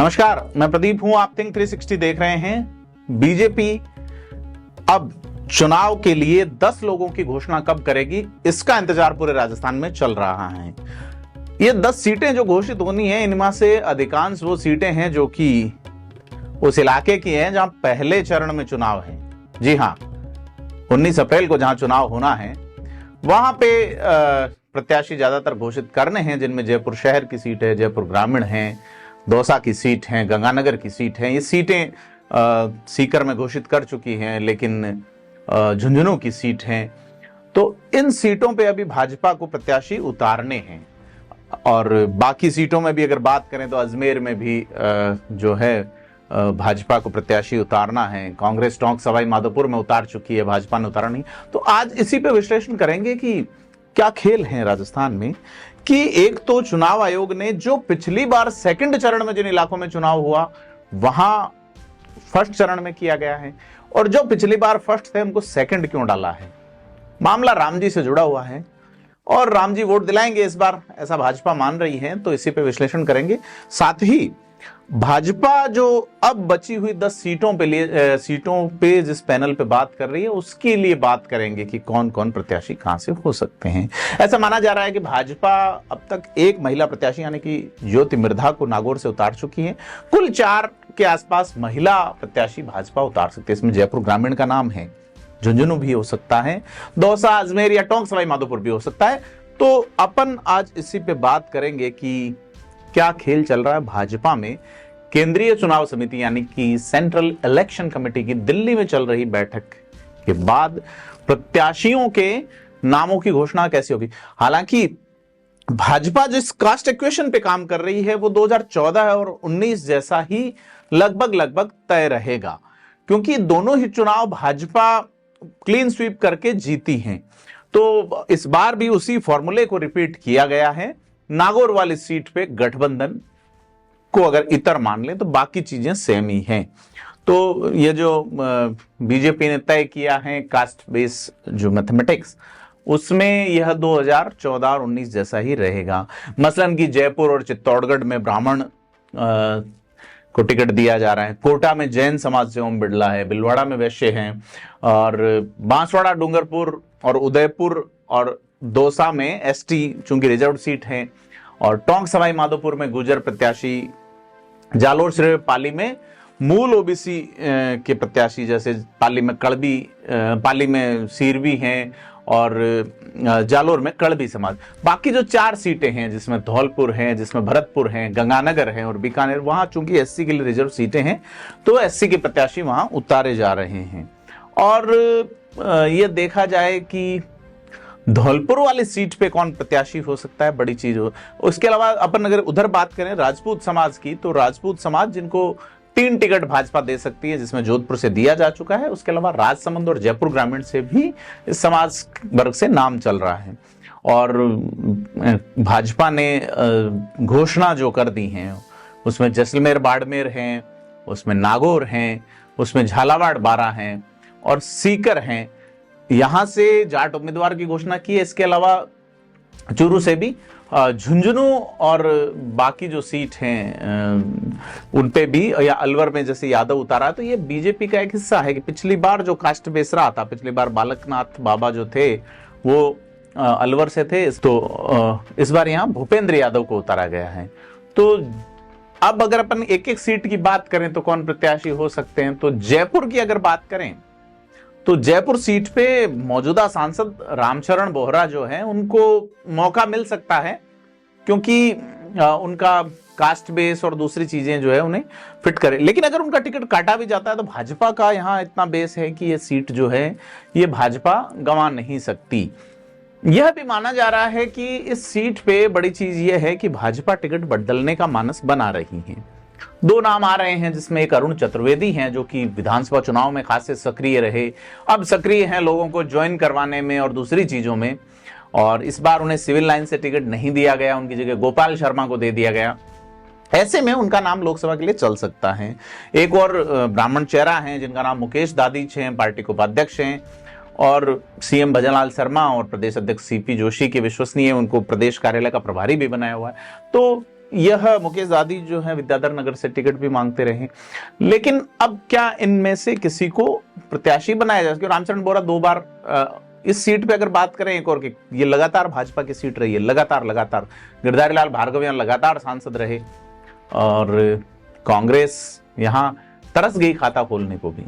नमस्कार, मैं प्रदीप हूं। आप थिंक 360 देख रहे हैं। बीजेपी अब चुनाव के लिए 10 लोगों की घोषणा कब करेगी, इसका इंतजार पूरे राजस्थान में चल रहा है। ये 10 सीटें जो घोषित होनी है, इनमें से अधिकांश वो सीटें हैं जो कि उस इलाके की हैं जहां पहले चरण में चुनाव है। जी हां, 19 अप्रैल को जहां चुनाव होना है वहां पे प्रत्याशी ज्यादातर घोषित करने हैं, जिनमें जयपुर शहर की सीट है, जयपुर ग्रामीण है, दौसा की सीट है, गंगानगर की सीट है। ये सीटें सीकर में घोषित कर चुकी हैं, लेकिन झुंझुनू की सीट है। तो इन सीटों पे अभी भाजपा को प्रत्याशी उतारने हैं। और बाकी सीटों में भी अगर बात करें तो अजमेर में भी जो है भाजपा को प्रत्याशी उतारना है। कांग्रेस टोंक सवाई माधोपुर में उतार चुकी है, भाजपा ने उतारा नहीं। तो आज इसी पे विश्लेषण करेंगे कि क्या खेल है राजस्थान में, कि एक तो चुनाव आयोग ने जो पिछली बार सेकंड चरण में जिन इलाकों में चुनाव हुआ वहां फर्स्ट चरण में किया गया है, और जो पिछली बार फर्स्ट थे उनको सेकंड क्यों डाला है। मामला रामजी से जुड़ा हुआ है और रामजी वोट दिलाएंगे इस बार, ऐसा भाजपा मान रही है। तो इसी पे विश्लेषण करेंगे। साथ ही भाजपा जो अब बची हुई 10 सीटों पे जिस पैनल पे बात कर रही है, उसके लिए बात करेंगे कि कौन कौन प्रत्याशी कहां से हो सकते हैं। ऐसा माना जा रहा है कि भाजपा अब तक एक महिला प्रत्याशी यानी कि ज्योति मिर्धा को नागौर से उतार चुकी है। कुल 4 के आसपास महिला प्रत्याशी भाजपा उतार सकती है। इसमें जयपुर ग्रामीण का नाम है, झुंझुनू भी हो सकता है, दौसा, अजमेर या टोंक सवाई माधोपुर भी हो सकता है। तो अपन आज इसी पे बात करेंगे कि क्या खेल चल रहा है भाजपा में। केंद्रीय चुनाव समिति यानी कि सेंट्रल इलेक्शन कमेटी की दिल्ली में चल रही बैठक के बाद प्रत्याशियों के नामों की घोषणा कैसी होगी। हालांकि भाजपा जिस कास्ट इक्वेशन पे काम कर रही है वो 2014 और 19 जैसा ही लगभग तय रहेगा, क्योंकि दोनों ही चुनाव भाजपा क्लीन स्वीप करके जीती हैं। तो इस बार भी उसी फॉर्मूले को रिपीट किया गया है। नागौर वाली सीट पे गठबंधन को अगर इतर मान ले तो बाकी चीजें सेम ही हैं। तो ये जो बीजेपी ने तय किया है कास्ट बेस जो मैथमेटिक्स, उसमें यह 2014 और 19 जैसा ही रहेगा। मसलन कि जयपुर और चित्तौड़गढ़ में ब्राह्मण को टिकट दिया जा रहा है, कोटा में जैन समाज से ओम बिड़ला है, भिलवाड़ा में वैश्य हैं, और बांसवाड़ा, डूंगरपुर और उदयपुर और दौसा में एसटी चूंकि रिजर्व सीट है, और टोंक सवाई माधोपुर में गुर्जर प्रत्याशी, जालोर सिरे पाली में मूल ओबीसी के प्रत्याशी, जैसे पाली में सीरवी हैं और जालोर में कड़बी समाज। बाकी जो 4 सीटें हैं जिसमें धौलपुर है, जिसमें भरतपुर है, गंगानगर है और बीकानेर, वहां चूंकि एससी के लिए रिजर्व सीटें हैं तो एससी के प्रत्याशी वहां उतारे जा रहे हैं। और ये देखा जाए कि धौलपुर वाली सीट पे कौन प्रत्याशी हो सकता है, बड़ी चीज हो। उसके अलावा अपन अगर उधर बात करें राजपूत समाज की, तो राजपूत समाज जिनको 3 टिकट भाजपा दे सकती है, जिसमें जोधपुर से दिया जा चुका है, उसके अलावा राजसमंद और जयपुर ग्रामीण से भी इस समाज वर्ग से नाम चल रहा है। और भाजपा ने घोषणा जो कर दी है उसमें जैसलमेर बाड़मेर हैं, उसमें नागौर हैं, उसमें झालावाड़ 12 हैं और सीकर हैं। यहां से जाट उम्मीदवार की घोषणा की है। इसके अलावा चूरू से भी, झुंझुनू और बाकी जो सीट हैं उन पे भी, या अलवर में जैसे यादव उतारा, तो ये बीजेपी का एक हिस्सा है कि पिछली बार जो कास्ट बेस रहा था, पिछली बार बालकनाथ बाबा जो थे वो अलवर से थे, तो इस बार यहाँ भूपेंद्र यादव को उतारा गया है। तो अब अगर अपन एक एक सीट की बात करें तो कौन प्रत्याशी हो सकते हैं, तो जयपुर की अगर बात करें तो जयपुर सीट पे मौजूदा सांसद रामचरण बोहरा जो है उनको मौका मिल सकता है, क्योंकि उनका कास्ट बेस और दूसरी चीजें जो है उन्हें फिट करे। लेकिन अगर उनका टिकट काटा भी जाता है तो भाजपा का यहाँ इतना बेस है कि ये सीट जो है ये भाजपा गंवा नहीं सकती। यह भी माना जा रहा है कि इस सीट पे बड़ी चीज यह है कि भाजपा टिकट बदलने का मानस बना रही है। 2 नाम आ रहे हैं, जिसमें एक अरुण चतुर्वेदी हैं जो कि विधानसभा चुनाव में खासे सक्रिय रहे, अब सक्रिय हैं लोगों को ज्वाइन करवाने में और दूसरी चीजों में, और इस बार उन्हें सिविल लाइन से टिकट नहीं दिया गया, उनकी जगह गोपाल शर्मा को दे दिया गया। ऐसे में उनका नाम लोकसभा के लिए चल सकता है। एक और ब्राह्मण चेहरा है जिनका नाम मुकेश दादीच हैं, पार्टी को उपाध्यक्ष हैं, और सीएम भजनलाल शर्मा और प्रदेश अध्यक्ष सीपी जोशी के विश्वसनीय, उनको प्रदेश कार्यालय का प्रभारी भी बनाया हुआ है। तो यह मुकेश दादी जो है विद्याधर नगर से टिकट भी मांगते रहे, लेकिन अब क्या इनमें से किसी को प्रत्याशी बनाया जाए? क्योंकि रामचरण बोरा 2 बार इस सीट पे अगर बात करें एक और की, ये लगातार भाजपा की सीट रही है, लगातार गिरधारी लाल भार्गव यहाँ लगातार सांसद रहे और कांग्रेस यहां तरस गई खाता खोलने को भी।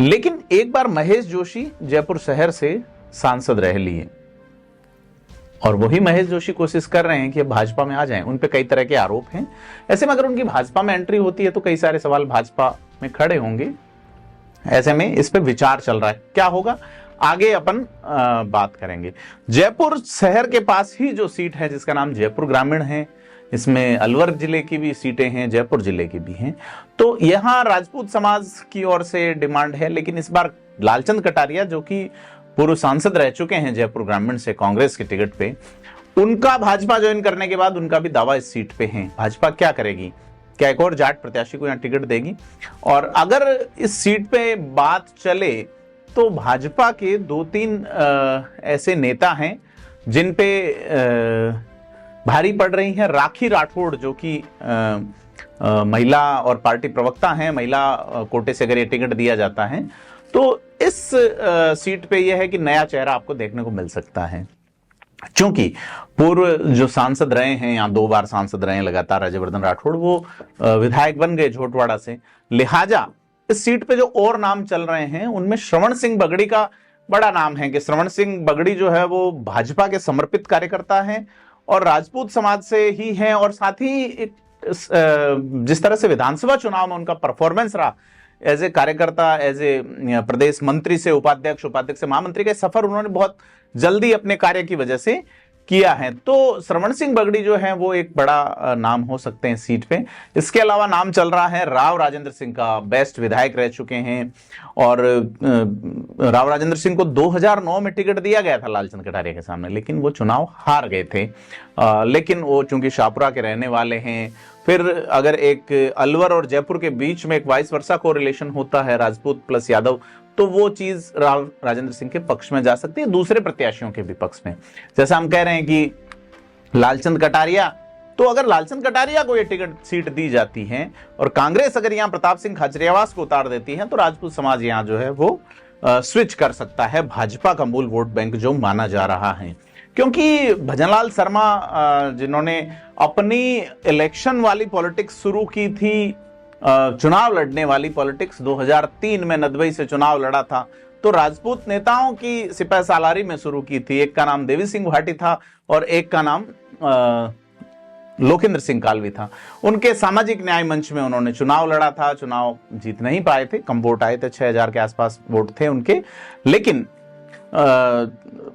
लेकिन एक बार महेश जोशी जयपुर शहर से सांसद रह लिए और वही महेश जोशी कोशिश कर रहे हैं कि भाजपा में आ जाएं। उन पे कई तरह के आरोप हैं। ऐसे में अगर उनकी भाजपा में एंट्री होती है तो कई सारे सवाल भाजपा में खड़े होंगे। ऐसे में इस पे विचार चल रहा है, क्या होगा आगे अपन बात करेंगे। जयपुर शहर के पास ही जो सीट है जिसका नाम जयपुर ग्रामीण है, इसमें अलवर जिले की भी सीटें हैं, जयपुर जिले की भी हैं। तो यहां राजपूत समाज की ओर से डिमांड है, लेकिन इस बार लालचंद कटारिया जो कि पूर्व सांसद रह चुके हैं जयपुर ग्रामीण से कांग्रेस के टिकट पे, उनका भाजपा ज्वाइन करने के बाद उनका भी दावा इस सीट पे है। भाजपा क्या करेगी? क्या एक और जाट प्रत्याशी को यहां टिकट देगी? और अगर इस सीट पे बात चले तो भाजपा के 2-3 ऐसे नेता हैं जिन पे भारी पड़ रही हैं। राखी राठौड़ जो कि महिला और पार्टी प्रवक्ता हैं, महिला कोटे से अगर ये टिकट दिया जाता है तो इस सीट पे यह है कि नया चेहरा आपको देखने को मिल सकता है। क्योंकि पूर्व जो सांसद रहे हैं, यहाँ 2 बार सांसद रहे हैं लगातार, राज्यवर्धन राठौड़, वो विधायक बन गए झोटवाड़ा से। लिहाजा इस सीट पे जो और नाम चल रहे हैं उनमें श्रवण सिंह बगड़ी का बड़ा नाम है कि श्रवण सिंह बगड़ी जो है वो भाजपा के समर्पित कार्यकर्ता हैं और राजपूत समाज से ही हैं। और साथ ही जिस तरह से विधानसभा चुनाव में उनका परफॉर्मेंस रहा एज ए कार्यकर्ता, एज ए प्रदेश मंत्री से उपाध्यक्ष, उपाध्यक्ष से महामंत्री का सफर उन्होंने बहुत जल्दी अपने कार्य की वजह से किया है। तो श्रवण सिंह बगड़ी जो है वो एक बड़ा नाम हो सकते हैं सीट पे। इसके अलावा नाम चल रहा है राव राजेंद्र सिंह का, बेस्ट विधायक रह चुके हैं और राव राजेंद्र सिंह को 2009 में टिकट दिया गया था लालचंद कटारिया के सामने, लेकिन वो चुनाव हार गए थे। लेकिन वो चूंकि शाहपुरा के रहने वाले हैं, फिर अगर एक अलवर और जयपुर के बीच में एक वाइस वर्सा को रिलेशन होता है राजपूत प्लस यादव, तो वो चीज राव राजेंद्र सिंह के पक्ष में जा सकती है, दूसरे प्रत्याशियों के भी पक्ष में। जैसा हम कह रहे हैं कि लालचंद कटारिया, तो अगर लालचंद कटारिया को ये टिकट सीट दी जाती है और कांग्रेस अगर यहाँ प्रताप सिंह खाचरियावास को उतार देती है तो राजपूत समाज यहाँ जो है वो स्विच कर सकता है भाजपा का मूल वोट बैंक जो माना जा रहा है। क्योंकि भजनलाल शर्मा जिन्होंने अपनी इलेक्शन वाली पॉलिटिक्स शुरू की थी, चुनाव लड़ने वाली पॉलिटिक्स, 2003 में नदबई से चुनाव लड़ा था, तो राजपूत नेताओं की सिपह सालारी में शुरू की थी। एक का नाम देवी सिंह भाटी था और एक का नाम लोकेंद्र सिंह कालवी था। उनके सामाजिक न्याय मंच में उन्होंने चुनाव लड़ा था, चुनाव जीत नहीं पाए थे, कम वोट आए थे, 6000 के आसपास वोट थे उनके। लेकिन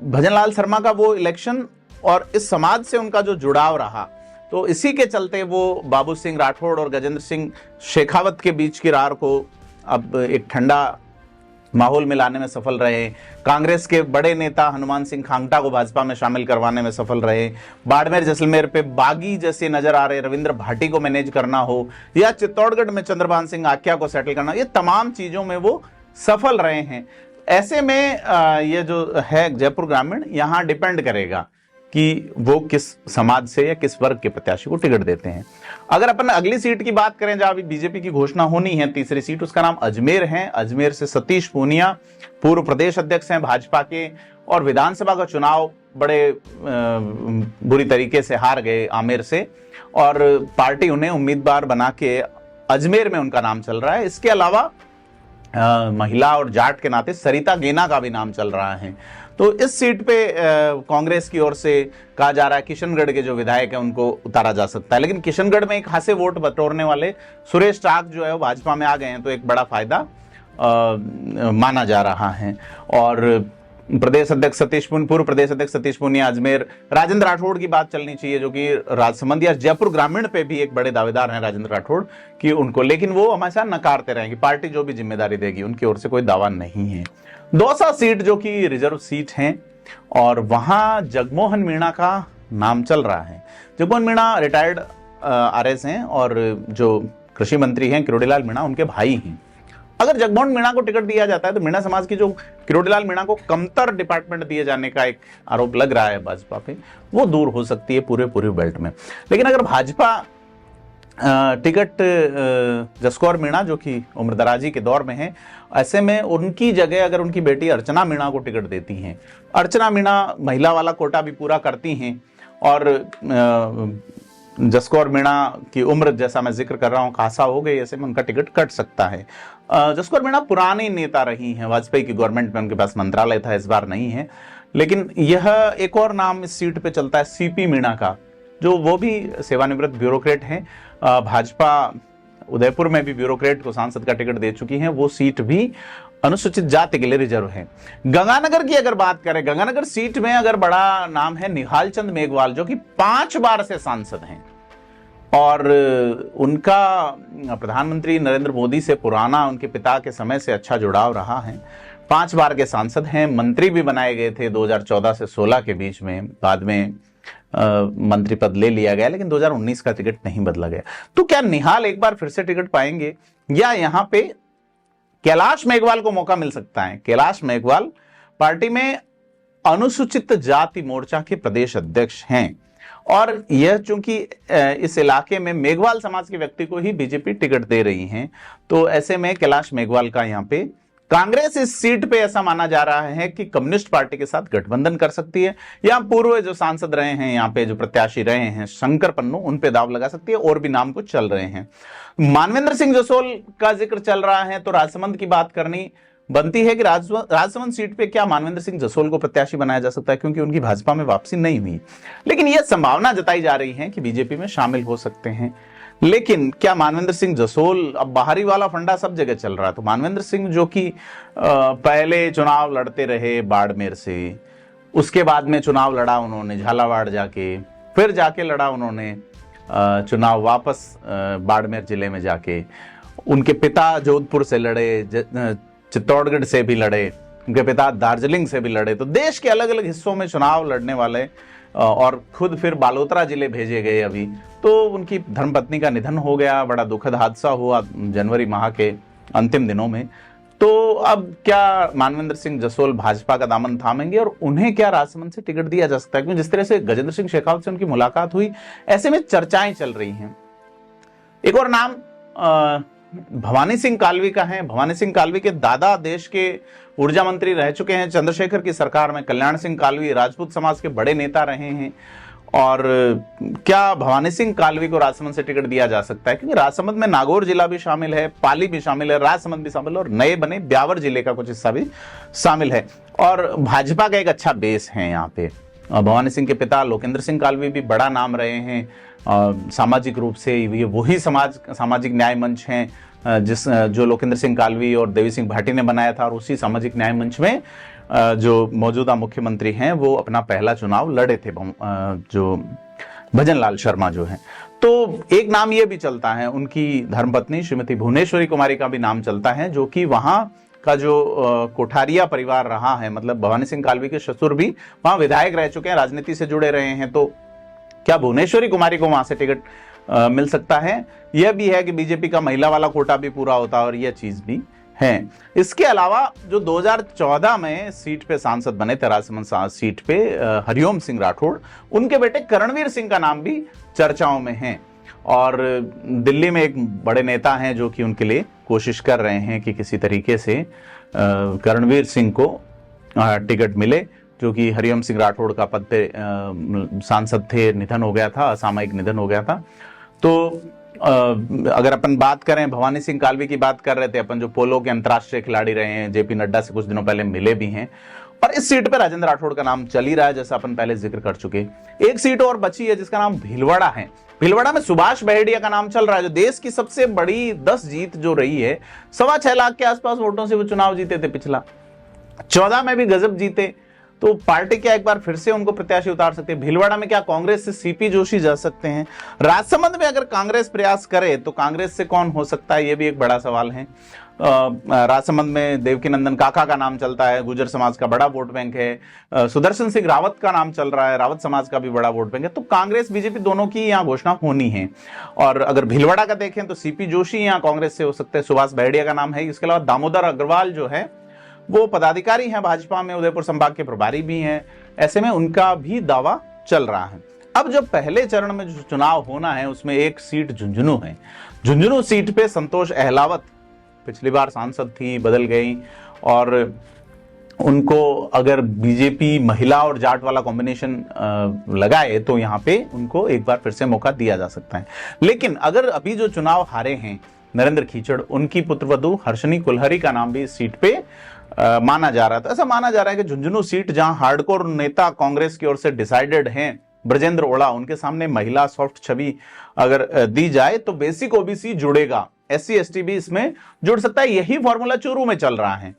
भजनलाल शर्मा का वो इलेक्शन और इस समाज से उनका जो जुड़ाव रहा, तो इसी के चलते वो बाबू सिंह राठौड़ और गजेंद्र सिंह शेखावत के बीच की रार को अब एक ठंडा माहौल में लाने में सफल रहे। कांग्रेस के बड़े नेता हनुमान सिंह खांगटा को भाजपा में शामिल करवाने में सफल रहे। बाड़मेर जैसलमेर पे बागी जैसे नजर आ रहे रविंद्र भाटी को मैनेज करना हो, या चित्तौड़गढ़ में चंद्रभान सिंह आख्या को सेटल करना, ये तमाम चीजों में वो सफल रहे हैं। ऐसे में ये जो है जयपुर ग्रामीण, यहाँ डिपेंड करेगा कि वो किस समाज से या किस वर्ग के प्रत्याशी को टिकट देते हैं। अगर अपन अगली सीट की बात करें जहां अभी बीजेपी की घोषणा होनी है, तीसरी सीट, उसका नाम अजमेर है। अजमेर से सतीश पूनिया पूर्व प्रदेश अध्यक्ष हैं भाजपा के और विधानसभा का चुनाव बड़े बुरी तरीके से हार गए आमेर से, और पार्टी उन्हें उम्मीदवार बना के अजमेर में उनका नाम चल रहा है। इसके अलावा महिला और जाट के नाते सरिता गेना का भी नाम चल रहा है। तो इस सीट पे कांग्रेस की ओर से कहा जा रहा है किशनगढ़ के जो विधायक हैं उनको उतारा जा सकता है, लेकिन किशनगढ़ में एक खासे वोट बटोरने वाले सुरेश टाक जो है वो भाजपा में आ गए हैं, तो एक बड़ा फायदा माना जा रहा है। और प्रदेश अध्यक्ष सतीश पूनिया, पूर्व प्रदेश अध्यक्ष सतीश पूनिया अजमेर, राजेंद्र राठौड़ की बात चलनी चाहिए जो कि राजसमंद या जयपुर ग्रामीण पे भी एक बड़े दावेदार हैं राजेंद्र राठौड़ की उनको, लेकिन वो हमेशा नकारते रहेंगे, पार्टी जो भी जिम्मेदारी देगी उनकी ओर से कोई दावा नहीं है। दौसा सीट जो कि रिजर्व सीट है और वहां जगमोहन मीणा का नाम चल रहा है। जगमोहन मीणा रिटायर्ड आरएस हैं और जो कृषि मंत्री हैं किरोड़ीलाल मीणा उनके भाई हैं। अगर जगमोहन मीणा को टिकट दिया जाता है तो मीणा समाज की जो किरोड़ीलाल मीणा को कमतर डिपार्टमेंट दिए जाने का एक आरोप लग रहा है भाजपा पे, वो दूर हो सकती है पूरे बेल्ट में। लेकिन अगर भाजपा टिकट जसकौर मीणा जो कि उम्रदराजी के दौर में है, ऐसे में उनकी जगह अगर उनकी बेटी अर्चना मीणा को टिकट देती हैं, अर्चना मीणा महिला वाला कोटा भी पूरा करती हैं और जसकौर मीणा की उम्र जैसा मैं जिक्र कर रहा हूं खासा हो गई, ऐसे में उनका टिकट कट सकता है। जसकौर मीणा पुरानी नेता रही हैं, वाजपेयी की गवर्नमेंट में उनके पास मंत्रालय था, इस बार नहीं है। लेकिन यह एक और नाम इस सीट पे चलता है सीपी मीणा का, जो वो भी सेवानिवृत्त ब्यूरोक्रेट हैं। भाजपा उदयपुर में भी ब्यूरोक्रेट को सांसद का टिकट दे चुकी है, वो सीट भी अनुसूचित जाति के लिए रिजर्व है। गंगानगर की अगर बात करें, गंगानगर सीट में अगर बड़ा नाम है निहाल चंद मेघवाल, जो कि 5 बार से सांसद हैं और उनका प्रधानमंत्री नरेंद्र मोदी से पुराना, उनके पिता के समय से अच्छा जुड़ाव रहा है। 5 बार के सांसद हैं, मंत्री भी बनाए गए थे 2014 से 16 के बीच में, बाद में मंत्री पद ले लिया गया, लेकिन 2019 का टिकट नहीं बदला गया। तो क्या निहाल एक बार फिर से टिकट पाएंगे या यहां पे कैलाश मेघवाल को मौका मिल सकता है? कैलाश मेघवाल पार्टी में अनुसूचित जाति मोर्चा के प्रदेश अध्यक्ष हैं और यह चूंकि इस इलाके में मेघवाल समाज के व्यक्ति को ही बीजेपी टिकट दे रही है, तो ऐसे में कैलाश मेघवाल का यहां पे कांग्रेस इस सीट पे ऐसा माना जा रहा है कि कम्युनिस्ट पार्टी के साथ गठबंधन कर सकती है, या पूर्व जो सांसद रहे हैं, यहाँ पे जो प्रत्याशी रहे हैं शंकर पन्नू, उन पे दाव लगा सकती है। और भी नाम कुछ चल रहे हैं। मानवेंद्र सिंह जसोल का जिक्र चल रहा है, तो राजसमंद की बात करनी बनती है कि राजसमंद सीट पे क्या मानवेंद्र सिंह जसोल को प्रत्याशी बनाया जा सकता है, क्योंकि उनकी भाजपा में वापसी नहीं हुई। लेकिन यह संभावना जताई जा रही है कि बीजेपी में शामिल हो सकते हैं। लेकिन क्या मानवेंद्र सिंह जसोल, अब बाहरी वाला फंडा सब जगह चल रहा है, तो मानवेंद्र सिंह जो कि पहले चुनाव लड़ते रहे बाड़मेर से, उसके बाद में चुनाव लड़ा उन्होंने झालावाड़ जाके, फिर जाके लड़ा उन्होंने चुनाव वापस बाड़मेर जिले में जाके, उनके पिता जोधपुर से लड़े, चित्तौड़गढ़ से भी लड़े, उनके पिता दार्जिलिंग से भी लड़े। तो देश के अलग अलग हिस्सों में चुनाव लड़ने वाले, और खुद फिर बालोतरा जिले भेजे गए अभी। तो उनकी धर्मपत्नी का निधन हो गया, बड़ा दुखद हादसा हुआ जनवरी माह के अंतिम दिनों में। तो अब क्या मानवेंद्र सिंह जसोल भाजपा का दामन थामेंगे और उन्हें क्या राजसमंद से टिकट दिया जा सकता है? क्योंकि जिस तरह से गजेंद्र सिंह शेखावत से उनकी मुलाकात हुई, ऐसे में चर्चाएं चल रही हैं। एक और नाम भवानी सिंह कालवी का है। भवानी सिंह कालवी के दादा देश के ऊर्जा मंत्री रह चुके हैं चंद्रशेखर की सरकार में। कल्याण सिंह कालवी राजपूत समाज के बड़े नेता रहे हैं। और क्या भवानी सिंह कालवी को राजसमंद से टिकट दिया जा सकता है? क्योंकि राजसमंद में नागौर जिला भी शामिल है, पाली भी शामिल है, राजसमंद भी शामिल है और नए बने ब्यावर जिले का कुछ हिस्सा भी शामिल है। और भाजपा का एक अच्छा बेस है यहाँ पे। भवानी सिंह के पिता लोकेंद्र सिंह कालवी भी बड़ा नाम रहे हैं। सामाजिक रूप से ये वही सामाजिक न्याय मंच हैं जो लोकेंद्र सिंह कालवी और देवी सिंह भाटी ने बनाया था, और उसी सामाजिक न्याय मंच में जो मौजूदा मुख्यमंत्री हैं वो अपना पहला चुनाव लड़े थे, जो भजन लाल शर्मा जो हैं। तो एक नाम ये भी चलता है, उनकी धर्मपत्नी श्रीमती भुवनेश्वरी कुमारी का भी नाम चलता है, जो कि वहां का जो कोठारिया परिवार रहा है, मतलब भवानी सिंह कालवी के ससुर भी वहां विधायक रह चुके हैं, राजनीति से जुड़े रहे हैं। तो क्या भुवनेश्वरी कुमारी को वहां से टिकट मिल सकता है? यह भी है कि बीजेपी का महिला वाला कोटा भी पूरा होता है, और यह चीज भी है। इसके अलावा जो 2014 में सीट पे सांसद बने थे, राजसमंद सीट पे हरिओम सिंह राठौड़, उनके बेटे करणवीर सिंह का नाम भी चर्चाओं में है। और दिल्ली में एक बड़े नेता हैं जो कि उनके लिए कोशिश कर रहे हैं कि किसी तरीके से करणवीर सिंह को टिकट मिले, जो कि हरिओम सिंह राठौड़ का पद पे सांसद थे, निधन हो गया था, असामयिक निधन हो गया था। तो अगर अपन बात करें, भवानी सिंह कालवी की बात कर रहे थे अपन, जो पोलो के अंतर्राष्ट्रीय खिलाड़ी रहे हैं, जेपी नड्डा से कुछ दिनों पहले मिले भी हैं, और इस सीट पे राजेंद्र राठौड़ का नाम चल ही रहा है, जैसा अपन पहले जिक्र कर चुके। एक सीट और बची है जिसका नाम भीलवाड़ा है। भीलवाड़ा में सुभाष बहेड़िया का नाम चल रहा है, जो देश की सबसे बड़ी 10 जीत जो रही है, 6.25 लाख के आसपास वोटों से वो चुनाव जीते थे। पिछला 14 में भी गजब जीते, तो पार्टी क्या एक बार फिर से उनको प्रत्याशी उतार सकती है? भीलवाड़ा में क्या कांग्रेस से सीपी जोशी जा सकते हैं? राजसमंद में अगर कांग्रेस प्रयास करे तो कांग्रेस से कौन हो सकता है, यह भी एक बड़ा सवाल है। राजसमंद में देवकीनंदन काका का नाम चलता है, गुर्जर समाज का बड़ा वोट बैंक है। सुदर्शन सिंह रावत का नाम चल रहा है, रावत समाज का भी बड़ा वोट बैंक है। तो कांग्रेस बीजेपी दोनों की यहाँ घोषणा होनी है। और अगर भीलवाड़ा का देखें तो सीपी जोशी यहाँ कांग्रेस से हो सकते हैं, सुभाष बहड़िया का नाम है। इसके अलावा दामोदर अग्रवाल जो है वो पदाधिकारी हैं भाजपा में, उदयपुर संभाग के प्रभारी भी हैं। ऐसे में उनका भी दावा चल रहा है। अब जो पहले चरण में जो चुनाव होना है उसमें एक सीट झुंझुनू है। झुंझुनू सीट पे संतोष अहलावत पिछली बार सांसद थी, बदल गई, और उनको अगर बीजेपी महिला और जाट वाला कॉम्बिनेशन लगाए तो यहां पे उनको एक बार फिर से मौका दिया जा सकता है। लेकिन अगर अभी जो चुनाव हारे हैं नरेंद्र खीचड़, उनकी पुत्रवधू हर्षनी कुलहरी का नाम भी इस सीट पे माना जा रहा था। ऐसा माना जा रहा है कि झुंझुनू सीट जहां हार्डकोर नेता कांग्रेस की ओर से डिसाइडेड हैं, ब्रजेंद्र ओड़ा, उनके सामने महिला सॉफ्ट छवि अगर दी जाए तो बेसिक ओबीसी जुड़ेगा, SC ST भी इसमें जुड़ सकता है। यही फॉर्मूला चूरू में चल रहा है।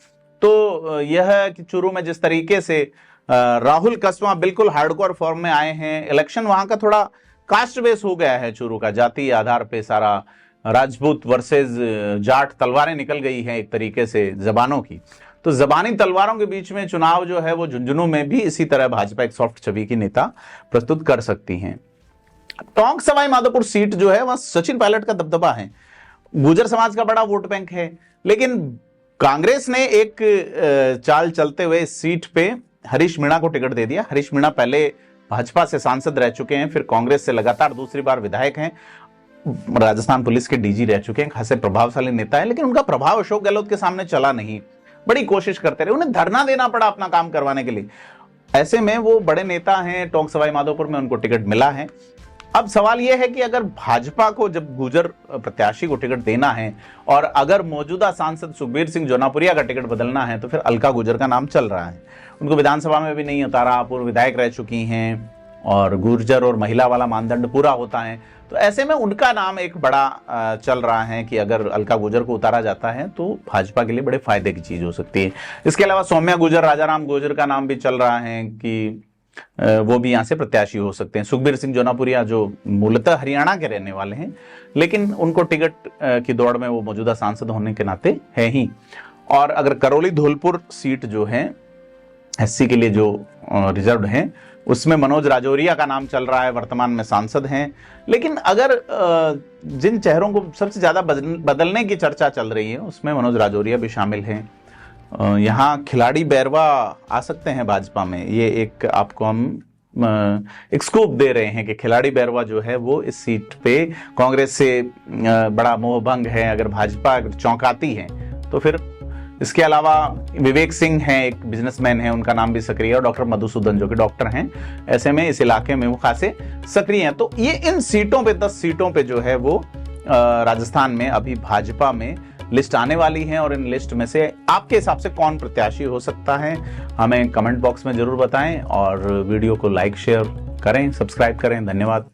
तो यह कि चूरू में जिस तरीके से राहुल कस्वां बिल्कुल हार्डकोर फॉर्म में आए हैं, इलेक्शन वहां का थोड़ा कास्ट बेस हो गया है चूरू का, जाति आधार पे सारा राजपूत वर्सेस जाट तलवारें निकल गई हैं एक तरीके से जबानों की। तो जबानी तलवारों के बीच में चुनाव जो है वो झुंझुनू में भी इसी तरह भाजपा एक सॉफ्ट छवि की नेता प्रस्तुत कर सकती है। टोंक सवाई माधोपुर सीट जो है वह सचिन पायलट का दबदबा है, गुर्जर समाज का बड़ा वोट बैंक है। लेकिन कांग्रेस ने एक चाल चलते हुए इस सीट पे हरीश मीणा को टिकट दे दिया। हरीश मीणा पहले भाजपा से सांसद रह चुके हैं, फिर कांग्रेस से लगातार दूसरी बार विधायक हैं, राजस्थान पुलिस के DG रह चुके हैं, खासे प्रभावशाली नेता है। लेकिन उनका प्रभाव अशोक गहलोत के सामने चला नहीं, बड़ी कोशिश करते रहे, उन्हें धरना देना पड़ा अपना काम करवाने के लिए। ऐसे में वो बड़े नेता हैं, टोंक सवाई माधोपुर में उनको टिकट मिला है। अब सवाल यह है कि अगर भाजपा को जब गुर्जर प्रत्याशी को टिकट देना है और अगर मौजूदा सांसद सुखबीर सिंह जौनापुरिया का टिकट बदलना है तो फिर अलका गुर्जर का नाम चल रहा है। उनको विधानसभा में भी नहीं उतारा, पूर्व विधायक रह चुकी हैं और गुर्जर और महिला वाला मानदंड पूरा होता है। तो ऐसे में उनका नाम एक बड़ा चल रहा है कि अगर अलका गुर्जर को उतारा जाता है तो भाजपा के लिए बड़े फायदे की चीज हो सकती है। इसके अलावा सौम्या गुर्जर, राजाराम गुर्जर का नाम भी चल रहा है कि वो भी यहां से प्रत्याशी हो सकते हैं। सुखबीर सिंह जौनापुरिया जो मूलतः हरियाणा के रहने वाले हैं, लेकिन उनको टिकट की दौड़ में वो मौजूदा सांसद होने के नाते है ही। और अगर करौली धौलपुर सीट जो है SC के लिए जो रिजर्व है, उसमें मनोज राजौरिया का नाम चल रहा है, वर्तमान में सांसद हैं। लेकिन अगर जिन चेहरों को सबसे ज्यादा बदलने की चर्चा चल रही है उसमें मनोज राजौरिया भी शामिल हैं। यहाँ खिलाड़ी बैरवा आ सकते हैं भाजपा में, ये एक आपको हम एक स्कूप दे रहे हैं कि खिलाड़ी बैरवा जो है वो इस सीट पे कांग्रेस से बड़ा मोहभंग है। अगर भाजपा चौंकाती है तो फिर इसके अलावा विवेक सिंह हैं, एक बिजनेसमैन हैं, उनका नाम भी सक्रिय है, और डॉक्टर मधुसूदन जो कि डॉक्टर हैं। ऐसे में इस इलाके में वो खासे सक्रिय हैं। तो ये इन सीटों पे 10 सीटों पे जो है वो राजस्थान में अभी भाजपा में लिस्ट आने वाली है। और इन लिस्ट में से आपके हिसाब से कौन प्रत्याशी हो सकता है हमें कमेंट बॉक्स में जरूर बताएं, और वीडियो को लाइक शेयर करें, सब्सक्राइब करें। धन्यवाद।